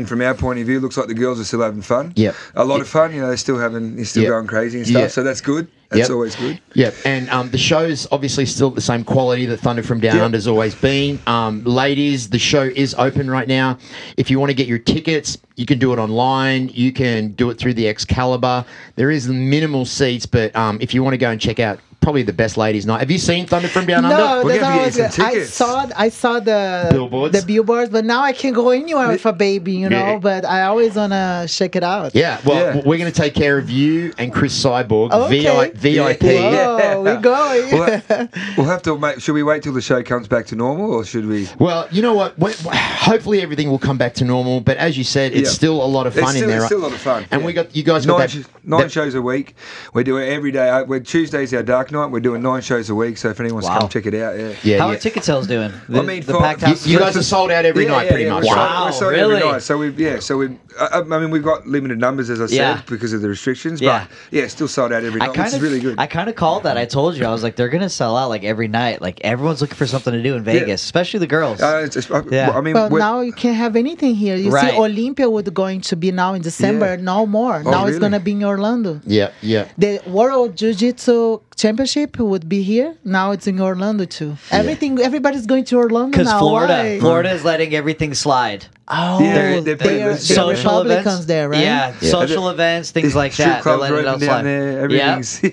from our point of view, it looks like the girls are still having fun. Yep. A lot of fun. They're still Yep. going crazy and stuff. Yeah. So that's good. That's always good. Yep, and the show's obviously still the same quality that Thunder from Down Under's always been. Ladies, the show is open right now. If you want to get your tickets, you can do it online. You can do it through the Excalibur. There is minimal seats, but if you want to go and check out probably the best ladies' night. Have you seen Thunder from Down Under? No, We're that's gonna how get you some I tickets. saw the billboards, but now I can't go anywhere with a baby, you know. But I always wanna check it out. Yeah, well, we're going to take care of you and Chris Cyborg, Okay. VIP. Oh, we're going. We'll have to make. Should we wait till the show comes back to normal, or should we? Well, you know what? Hopefully everything will come back to normal. But as you said, it's still a lot of fun in there. It's still a lot of fun. And you guys got nine shows a week. We do it every day. Tuesday's our dark night. We're doing 9 shows a week. So if anyone wants to come check it out, How are ticket sales doing? The packed house. You guys are sold out every night, pretty much. We're sold really? every night. So I mean, we've got limited numbers, as I said, because of the restrictions. But still sold out every night, which is really good. I kind of called that. I told you, I was like, they're gonna sell out like every night. Like everyone's looking for something to do in Vegas, especially the girls. I mean, well, now you can't have anything here. You see, Olympia would going to be now in December. No more. Now it's gonna be in Orlando. Yeah. The World Jiu-Jitsu Championship would be here. Now it's in Orlando too. Everybody's going to Orlando because now. Florida is letting everything slide. Oh, they're social Republicans events there, right? Yeah, social events, things like strip that. They're clubs letting it are out open down slide. there. Everything's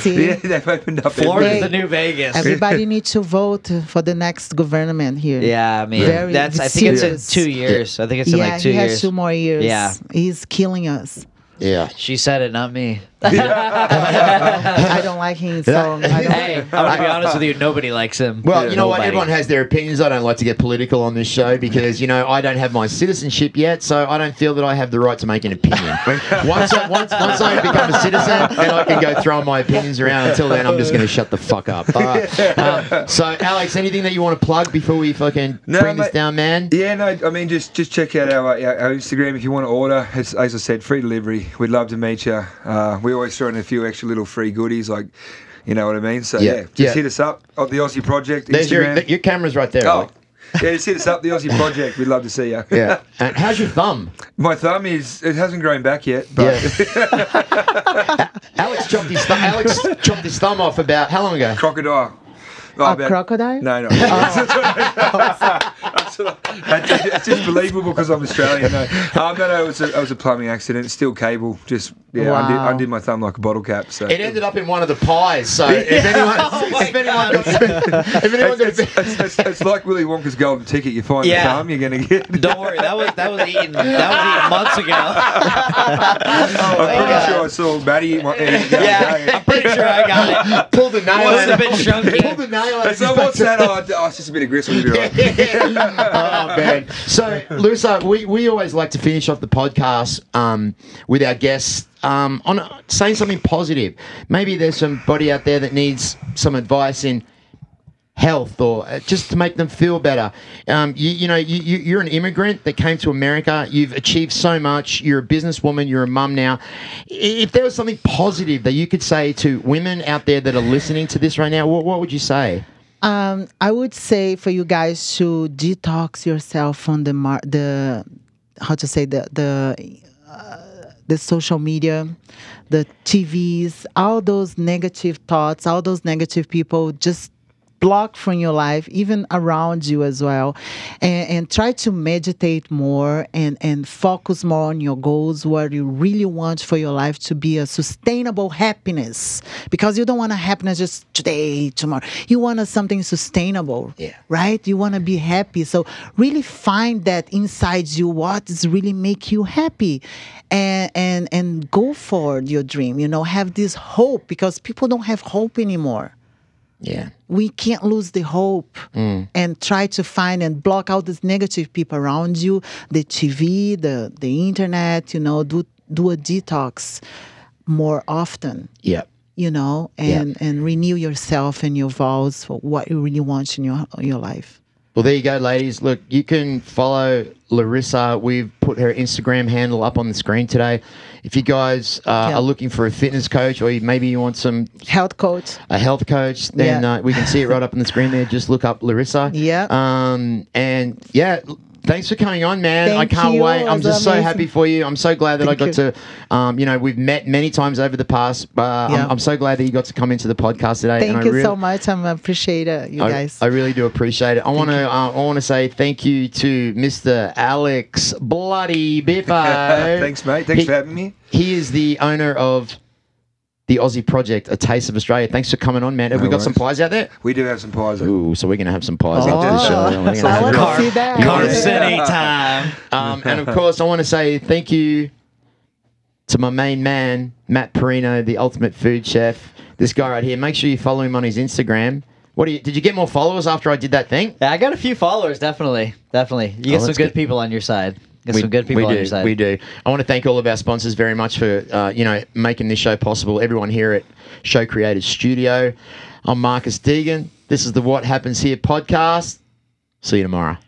Yeah. they've opened up. Florida's the new Vegas. Everybody needs to vote for the next government here. Yeah, I mean, I think it's in 2 years. I think it's in like 2 years. he has 2 more years. Yeah. He's killing us. Yeah. She said it, not me. I don't like him, so Hey, I'm gonna be honest with you. Nobody likes him. Well, you know what? Nobody. Everyone has their opinions. I don't like to get political on this show because, I don't have my citizenship yet, so I don't feel that I have the right to make an opinion. once I become a citizen, then I can go throwing my opinions around. Until then, I'm just going to shut the fuck up. All right. So, Alex, anything that you want to plug before we fucking bring this down, man? Yeah, no, I mean, just check out our Instagram if you want to order. It's, as I said, free delivery. We'd love to meet you. We always throw in a few extra little free goodies, like, you know what I mean? So, just hit us up at the Aussie Project Instagram. There's your camera's right there. Oh, yeah, just hit us up, the Aussie Project. We'd love to see you. Yeah. And how's your thumb? My thumb it hasn't grown back yet, but Alex chopped his thumb off about how long ago? crocodile. Crocodile? No. It's just believable because I'm Australian. No, it was a plumbing accident. It's still cable. Just undid my thumb like a bottle cap. So it ended up in one of the pies. So if anyone it's like Willy Wonka's golden ticket. You find the thumb, you're gonna get. Don't worry, that was eaten months ago. I'm pretty sure I saw Maddie eat my. I'm pretty sure I got it. pulled the nail. Must have been chunky. Pulled the nail. So what's that? It's just a bit of gristle. You'll be right. Oh man! So, Larissa, we always like to finish off the podcast with our guests on saying something positive. Maybe there's somebody out there that needs some advice in health or just to make them feel better. You're an immigrant that came to America. You've achieved so much. You're a businesswoman. You're a mum now. If there was something positive that you could say to women out there that are listening to this right now, what would you say? I would say for you guys to detox yourself from the social media, the TVs, all those negative thoughts, all those negative people. Just block from your life, even around you as well, and try to meditate more and focus more on your goals, what you really want for your life to be a sustainable happiness, because you don't want a happiness just today, tomorrow. You want something sustainable, right? You want to be happy. So really find that inside you, what is really make you happy, and go for your dream. Have this hope, because people don't have hope anymore. Yeah. We can't lose the hope and try to find and block out these negative people around you, the TV, the internet, do a detox more often. Yeah. And renew yourself and your vows for what you really want in your life. Well, there you go, ladies. Look, you can follow Larissa. We've put her Instagram handle up on the screen today. If you guys are looking for a fitness coach, or maybe you want a health coach, then we can see it right up on the screen there. Just look up Larissa. Yeah. thanks for coming on, man. I Thank can't you. wait. It I'm was just so amazing. happy for you. I'm so glad that I got Thank to, we've met many times over the past. I'm so glad that you got to come into the podcast today. Thank you so much. I appreciate it, you guys. I really do appreciate it. I want to say thank you to Mr. Alex Bloody Biffi. Thanks, mate. Thanks for having me. He is the owner of the Aussie Project, A Taste of Australia. Thanks for coming on, man. Have we got some pies out there? We do have some pies. Ooh, so we're going to have some pies Oh, after the show. I want to see that. Carson time. And of course, I want to say thank you to my main man, Matt Perino, the ultimate food chef. This guy right here. Make sure you follow him on his Instagram. Did you get more followers after I did that thing? Yeah, I got a few followers, definitely. You get some that's good good. people on your side. Some good people on your side. We do. I want to thank all of our sponsors very much for making this show possible. Everyone here at Show Creators Studio. I'm Marcus Deegan. This is the What Happens Here podcast. See you tomorrow.